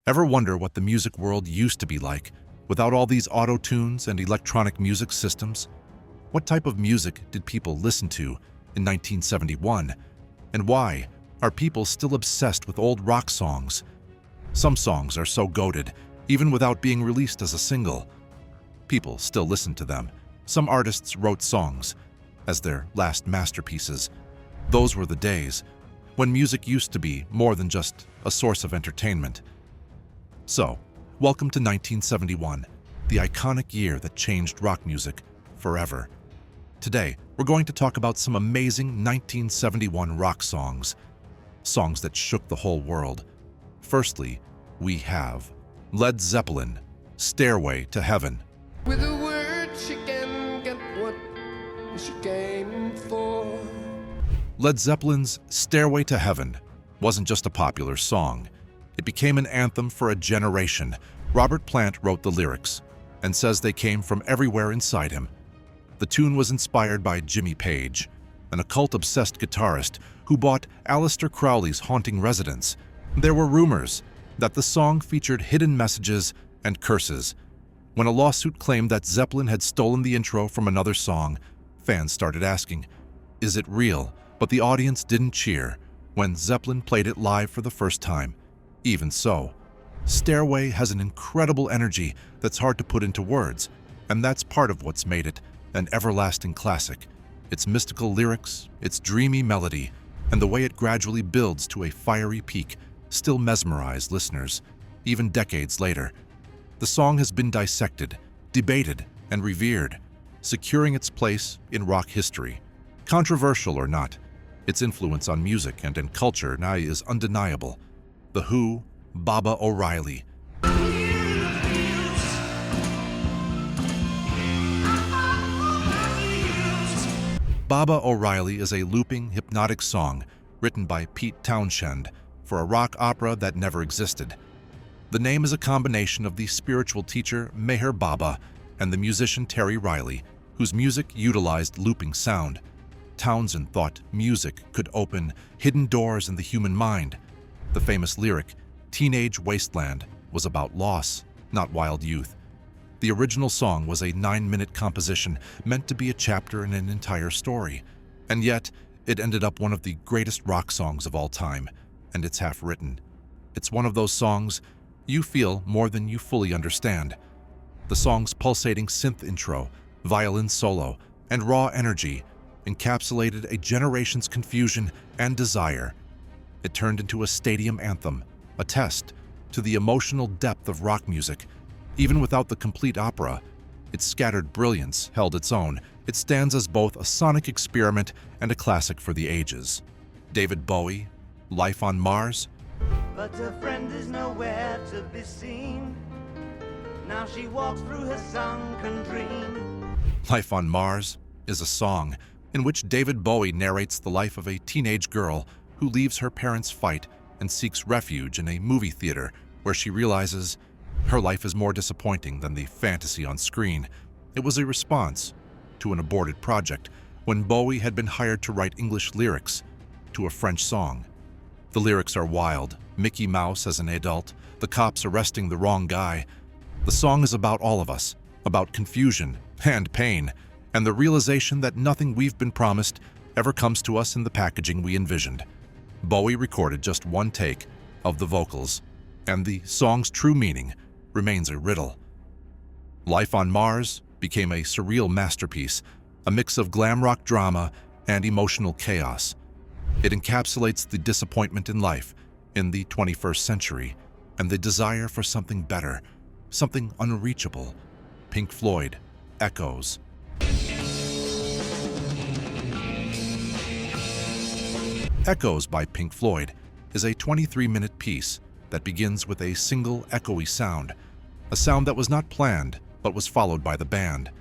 Ever wonder what the music world used to be like without all these auto-tunes and electronic music systems? What type of music did people listen to in 1971? And why are people still obsessed with old rock songs? Some songs are so goated, even without being released as a single. People still listen to them. Some artists wrote songs as their last masterpieces. Those were the days when music used to be more than just a source of entertainment. So, welcome to 1971, the iconic year that changed rock music forever. Today, we're going to talk about some amazing 1971 rock songs, songs that shook the whole world. Firstly, we have Led Zeppelin, Stairway to Heaven. With a word she can get what she came for. Led Zeppelin's Stairway to Heaven wasn't just a popular song. It became an anthem for a generation. Robert Plant wrote the lyrics and says they came from everywhere inside him. The tune was inspired by Jimmy Page, an occult-obsessed guitarist who bought Aleister Crowley's haunting residence. There were rumors that the song featured hidden messages and curses. When a lawsuit claimed that Zeppelin had stolen the intro from another song, fans started asking, "Is it real?" But the audience didn't cheer when Zeppelin played it live for the first time. Even so, Stairway has an incredible energy that's hard to put into words, and that's part of what's made it an everlasting classic. Its mystical lyrics, its dreamy melody, and the way it gradually builds to a fiery peak still mesmerize listeners, even decades later. The song has been dissected, debated, and revered, securing its place in rock history. Controversial or not, its influence on music and in culture now is undeniable. The Who, Baba O'Riley. Baba O'Riley is a looping, hypnotic song written by Pete Townshend for a rock opera that never existed. The name is a combination of the spiritual teacher Meher Baba and the musician Terry Riley, whose music utilized looping sound. Townsend thought music could open hidden doors in the human mind. The famous lyric, "Teenage Wasteland," was about loss, not wild youth. The original song was a 9-minute composition meant to be a chapter in an entire story. And yet, it ended up one of the greatest rock songs of all time, and it's half-written. It's one of those songs you feel more than you fully understand. The song's pulsating synth intro, violin solo, and raw energy encapsulated a generation's confusion and desire. It turned into a stadium anthem, a test to the emotional depth of rock music. Even without the complete opera, its scattered brilliance held its own. It stands as both a sonic experiment and a classic for the ages. David Bowie, Life on Mars. But her friend is nowhere to be seen. Now she walks through her sunken dream. Life on Mars is a song in which David Bowie narrates the life of a teenage girl who leaves her parents' fight and seeks refuge in a movie theater where she realizes her life is more disappointing than the fantasy on screen. It was a response to an aborted project when Bowie had been hired to write English lyrics to a French song. The lyrics are wild, Mickey Mouse as an adult, the cops arresting the wrong guy. The song is about all of us, about confusion and pain, and the realization that nothing we've been promised ever comes to us in the packaging we envisioned. Bowie recorded just one take of the vocals, and the song's true meaning remains a riddle. Life on Mars became a surreal masterpiece, a mix of glam rock drama and emotional chaos. It encapsulates the disappointment in life in the 21st century and the desire for something better, something unreachable. Pink Floyd, Echoes. Echoes by Pink Floyd is a 23-minute piece that begins with a single echoey sound, a sound that was not planned but was followed by the band.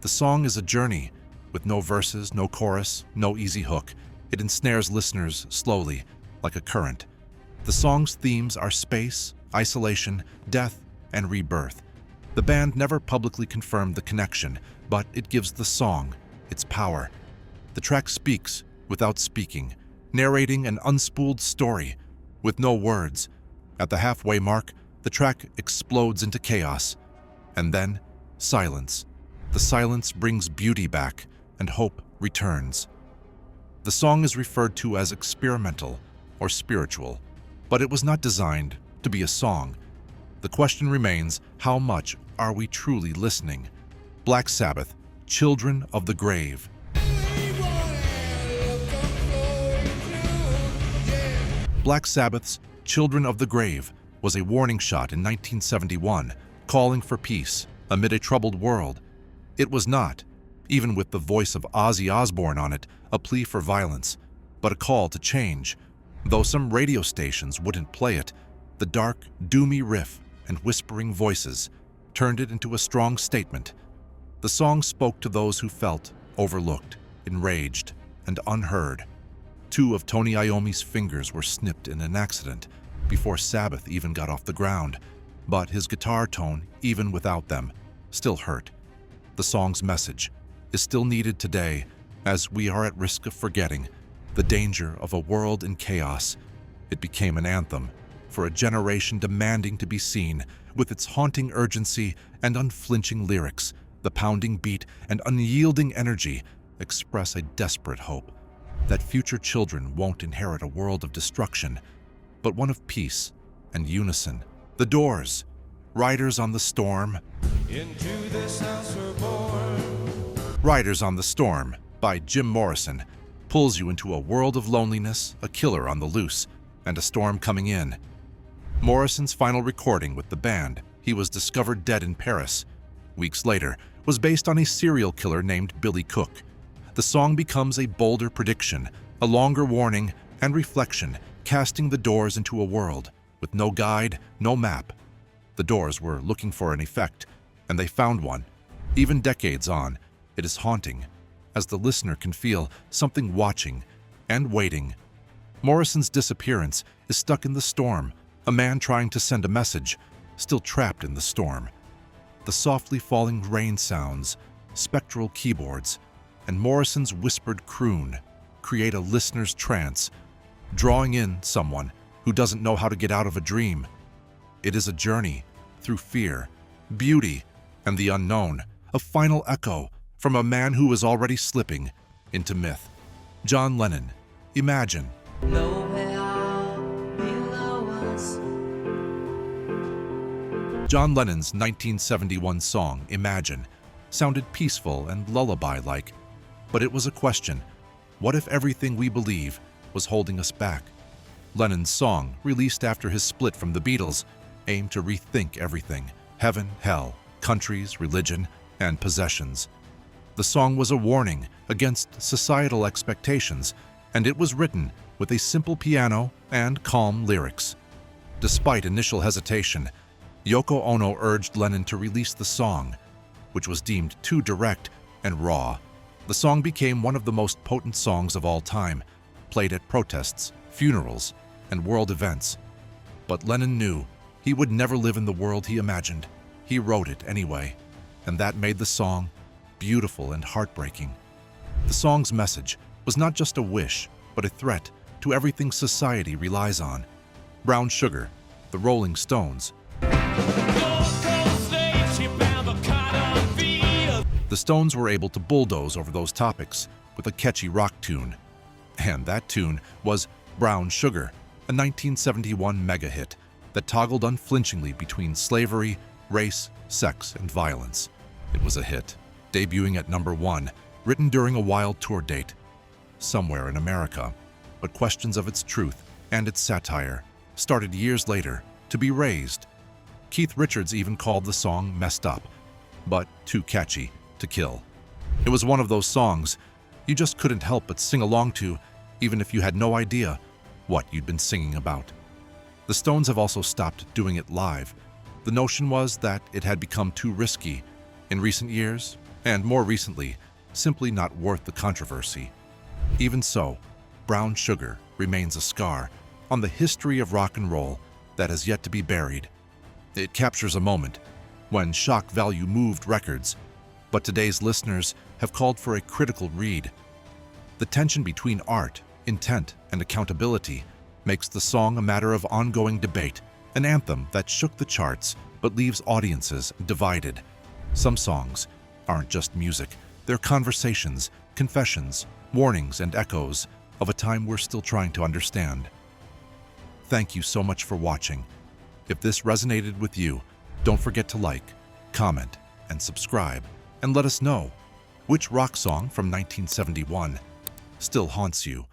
The song is a journey with no verses, no chorus, no easy hook. It ensnares listeners slowly, like a current. The song's themes are space, isolation, death, and rebirth. The band never publicly confirmed the connection, but it gives the song its power. The track speaks without speaking, narrating an unspooled story with no words. At the halfway mark, The track explodes into chaos, and then silence. The silence brings beauty back, and hope returns. The song is referred to as experimental or spiritual, but it was not designed to be a song. The question remains, how much are we truly listening? Black Sabbath, Children of the Grave. Black Sabbath's Children of the Grave was a warning shot in 1971, calling for peace amid a troubled world. It was not, even with the voice of Ozzy Osbourne on it, a plea for violence, but a call to change. Though some radio stations wouldn't play it, the dark, doomy riff and whispering voices turned it into a strong statement. The song spoke to those who felt overlooked, enraged, and unheard. 2 of Tony Iommi's fingers were snipped in an accident before Sabbath even got off the ground, but his guitar tone, even without them, still hurt. The song's message is still needed today, as we are at risk of forgetting the danger of a world in chaos. It became an anthem for a generation demanding to be seen. With its haunting urgency and unflinching lyrics, the pounding beat and unyielding energy express a desperate hope that future children won't inherit a world of destruction, but one of peace and unison. The Doors, Riders on the Storm. Into this house we're born. Riders on the Storm by Jim Morrison pulls you into a world of loneliness, a killer on the loose, and a storm coming in. Morrison's final recording with the band, he was discovered dead in Paris. Weeks later, was based on a serial killer named Billy Cook. The song becomes a bolder prediction, a longer warning and reflection, casting the Doors into a world with no guide, no map. The Doors were looking for an effect, and they found one. Even decades on, it is haunting, as the listener can feel something watching and waiting. Morrison's disappearance is stuck in the storm, a man trying to send a message, still trapped in the storm. The softly falling rain sounds, spectral keyboards, and Morrison's whispered croon create a listener's trance, drawing in someone who doesn't know how to get out of a dream. It is a journey through fear, beauty, and the unknown, a final echo from a man who was already slipping into myth. John Lennon, Imagine. John Lennon's 1971 song, Imagine, sounded peaceful and lullaby-like, but it was a question. What if everything we believe was holding us back? Lennon's song, released after his split from the Beatles, aimed to rethink everything: heaven, hell, countries, religion, and possessions. The song was a warning against societal expectations, and it was written with a simple piano and calm lyrics. Despite initial hesitation, Yoko Ono urged Lennon to release the song, which was deemed too direct and raw. The song became one of the most potent songs of all time, played at protests, funerals, and world events. But Lennon knew he would never live in the world he imagined. He wrote it anyway, and that made the song beautiful and heartbreaking. The song's message was not just a wish, but a threat to everything society relies on. Brown Sugar, The Rolling Stones. The Stones were able to bulldoze over those topics with a catchy rock tune. And that tune was Brown Sugar, a 1971 mega hit that toggled unflinchingly between slavery, race, sex, and violence. It was a hit, debuting at #1, written during a wild tour date somewhere in America. But questions of its truth and its satire started years later to be raised. Keith Richards even called the song messed up, but too catchy to kill. It was one of those songs you just couldn't help but sing along to, even if you had no idea what you'd been singing about. The Stones have also stopped doing it live. The notion was that it had become too risky in recent years, and more recently, simply not worth the controversy. Even so, Brown Sugar remains a scar on the history of rock and roll that has yet to be buried. It captures a moment when shock value moved records, but today's listeners have called for a critical read. The tension between art, intent, and accountability makes the song a matter of ongoing debate, An anthem that shook the charts but leaves audiences divided. Some songs aren't just music, they're conversations, confessions, warnings, and echoes of a time we're still trying to understand. Thank you so much for watching. If this resonated with you, don't forget to like, comment, and subscribe, and let us know which rock song from 1971 still haunts you.